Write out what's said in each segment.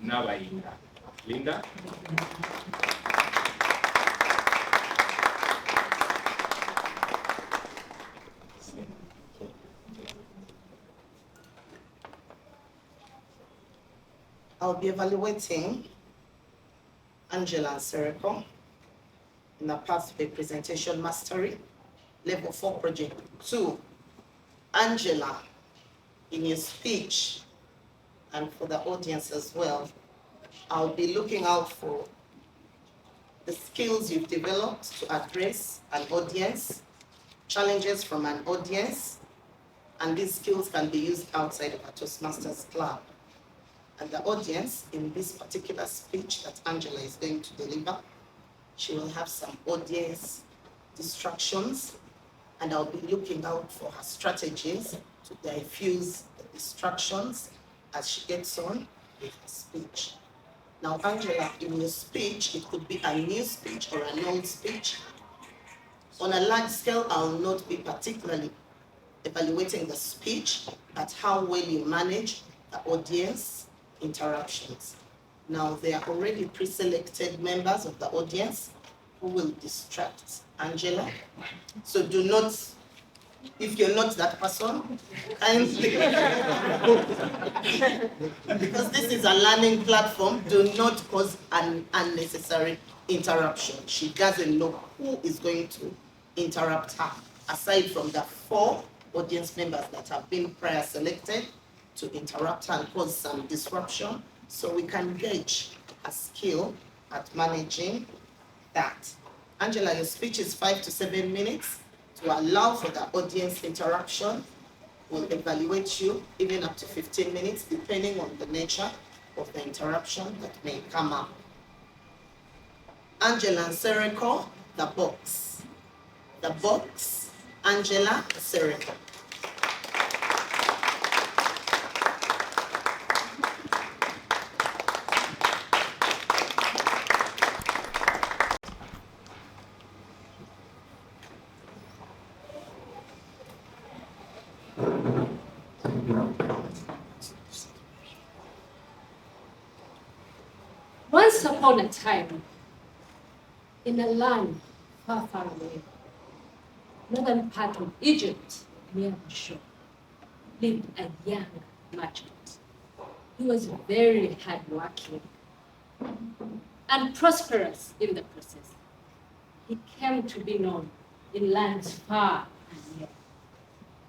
n'abayimba. Linda. I'll be evaluating Angela Nsereko in the Pathway Presentation Mastery, Level 4 Project 2. Angela, in your speech, and for the audience as well, I'll be looking out for the skills you've developed to address an audience, challenges from an audience, and these skills can be used outside of a Toastmasters Club. And the audience, in this particular speech that Angela is going to deliver, she will have some audience distractions, and I'll be looking out for her strategies to diffuse the distractions as she gets on with her speech. Now, Angela, in your speech, it could be a new speech or an old speech. On a large scale, I'll not be particularly evaluating the speech, but how well you manage the audience interruptions. Now, there are already pre-selected members of the audience who will distract Angela. So do not, if you're not that person, kindly, because this is a learning platform, do not cause an unnecessary interruption. She doesn't know who is going to interrupt her, aside from the 4 audience members that have been prior selected to interrupt her and cause some disruption. So we can gauge a skill at managing that. Angela, your speech is 5 to 7 minutes to allow for the audience interaction. We'll evaluate you even up to 15 minutes, depending on the nature of the interruption that may come up. Angela Nsereko, the box. The box, Angela Nsereko. Once upon a time, in a land far, far away, northern part of Egypt, near the shore, lived a young merchant. He was very hardworking and prosperous in the process. He came to be known in lands far and near.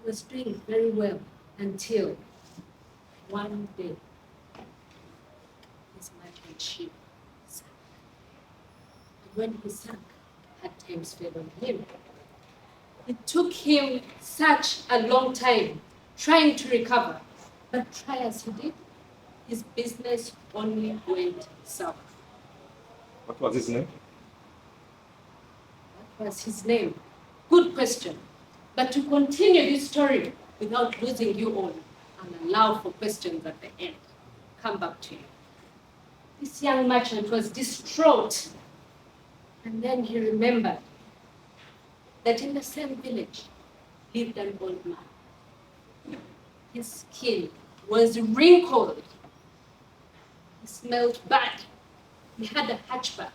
He was doing very well until one day his merchant ship sank. And when he sank, hard times fell on him. It took him such a long time trying to recover, but try as he did, his business only went south. What was his name? What was his name? Good question. But to continue this story without losing you all and allow for questions at the end, come back to you. This young merchant was distraught, and then he remembered that in the same village lived an old man. His skin was wrinkled. He smelled bad. He had a hatchback.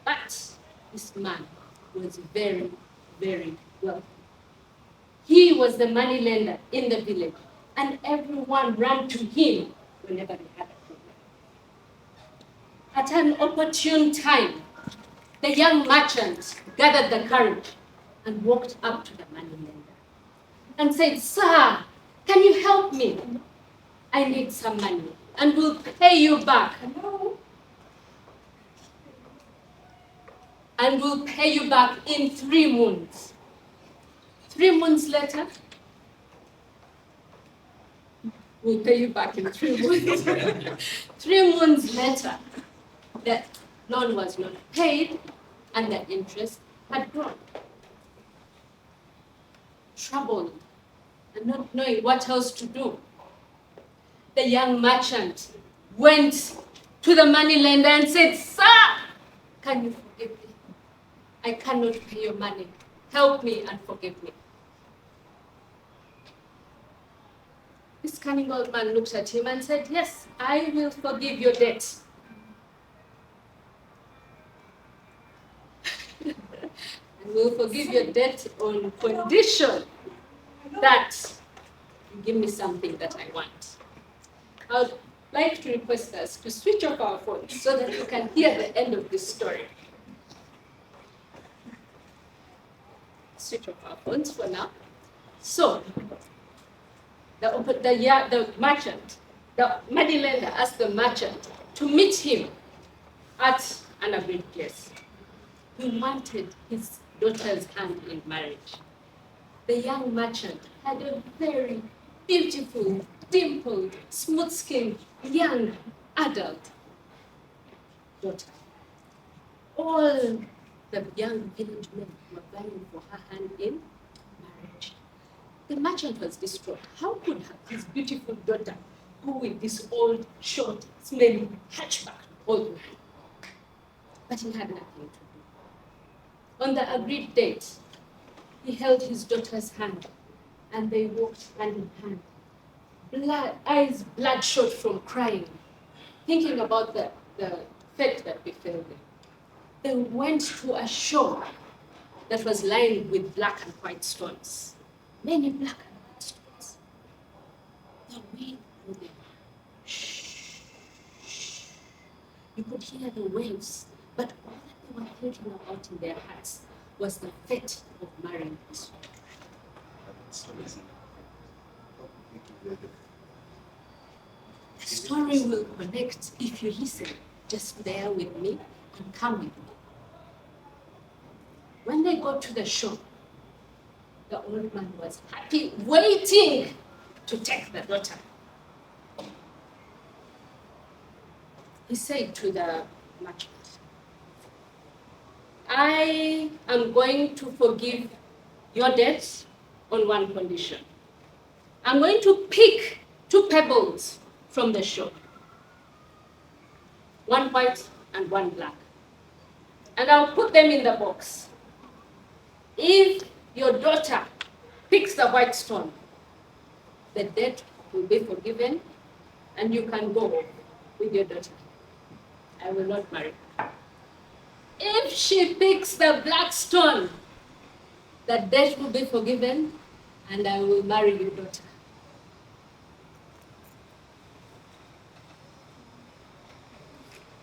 But this man was very, very wealthy. He was the money lender in the village, and everyone ran to him whenever they had a problem. At an opportune time, the young merchant gathered the courage and walked up to the money lender and said, "Sir, can you help me? I need some money and will pay you back. And will pay you back in 3 moons. 3 moons later, we'll pay you back in 3 moons. 3 moons later, the loan was not paid and the interest had grown. Troubled and not knowing what else to do, the young merchant went to the money lender and said, "Sir, can you forgive me? I cannot pay your money. Help me and forgive me." This cunning old man looked at him and said, "Yes, I will forgive your debt." And will forgive your debt on condition that you give me something that I want. I would like to request us to switch off our phones so that you can hear the end of this story. Switch off our phones for now. So, the merchant, the moneylender asked the merchant to meet him at an agreed place. He wanted his daughter's hand in marriage. The young merchant had a very beautiful, dimpled, smooth-skinned, young adult daughter. All the young village men were vying for her hand in marriage. The merchant was distraught. How could his beautiful daughter go with this old, short, smelly, hatchback old man? But he had nothing to do. On the agreed date, he held his daughter's hand, and they walked hand in hand, eyes bloodshot from crying, thinking about the fate that befell them. They went to a shore that was lined with black and white stones, many black and white stones. The wind blew them. Shh, shh. You could hear the waves, but all that they were thinking about in their hearts was the fate of marrying this woman. The story will connect if you listen. Just bear with me and come with me. When they got to the shore, the old man was happy, waiting to take the daughter. He said to the merchant, "I am going to forgive your debt on one condition. I'm going to pick 2 pebbles from the shore, one white and one black, and I'll put them in the box. If your daughter picks the white stone, the debt will be forgiven and you can go home with your daughter. I will not marry her. If she picks the black stone, the debt will be forgiven and I will marry your daughter."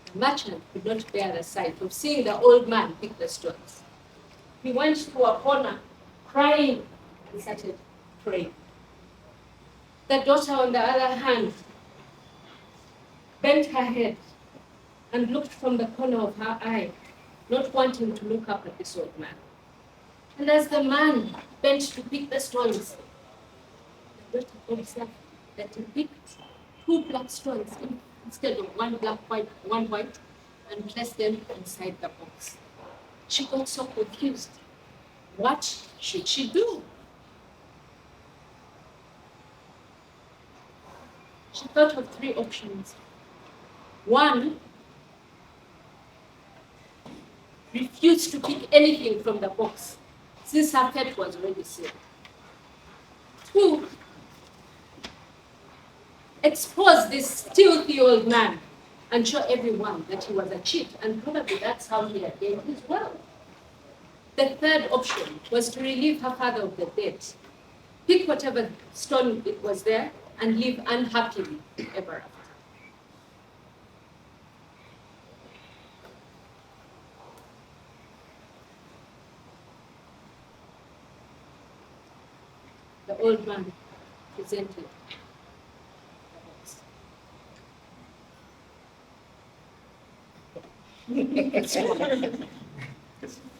The merchant could not bear the sight of seeing the old man pick the stones. He went to a corner, crying, and started praying. The daughter, on the other hand, bent her head and looked from the corner of her eye, not wanting to look up at this old man. And as the man bent to pick the stones, the daughter observed that he picked 2 black stones instead of one white, and placed them inside the box. She got so confused. What should she do? She thought of 3 options. 1, refuse to pick anything from the box, since her fate was already sealed. 2, expose this stealthy old man and show everyone that he was a cheat, and probably that's how he had gained his wealth. The 3rd option was to relieve her father of the debt, pick whatever stone it was there, and live unhappily ever after. The old man presented the box.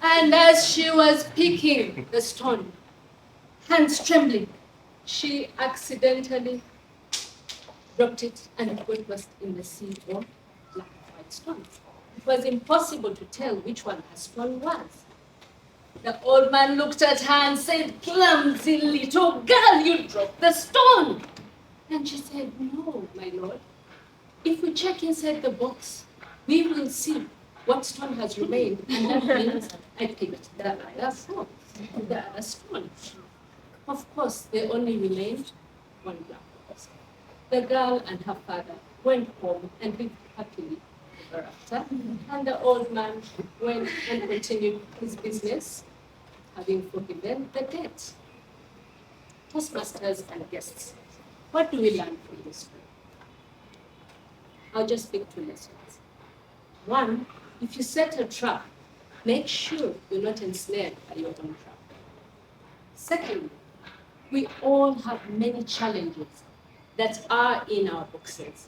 And as she was picking the stone, hands trembling, she accidentally dropped it and it got lost in the sea of black and white stones. It was impossible to tell which one her stone was. The old man looked at her and said, "Clumsy little girl, you dropped the stone." And she said, "No, my lord. If we check inside the box, we will see what stone has remained, and that means I picked the other stone." Of course, there only remained one black box. The girl and her father went home and lived happily ever after. And the old man went and continued his business, having forgiven the debt. Toastmasters and guests, what do we learn from this story? I'll just pick 2 lessons. 1, if you set a trap, make sure you're not ensnared by your own trap. Secondly, we all have many challenges that are in our boxes.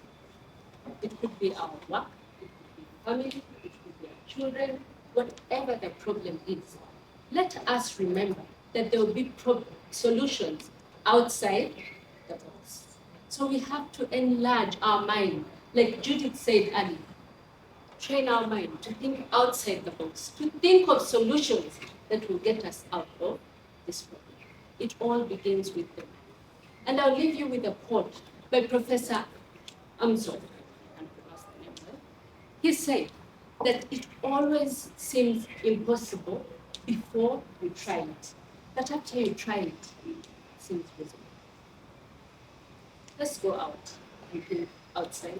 It could be our work, it could be family, it could be our children, whatever the problem is. Let us remember that there will be solutions outside the box. So we have to enlarge our mind. Like Judith said earlier, train our mind to think outside the box, to think of solutions that will get us out of this problem. It all begins with the mind. And I'll leave you with a quote by Professor Amso. He said that it always seems impossible before you try it. But after you try it, it seems possible. Let's go out and think outside.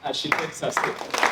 As she takes us there.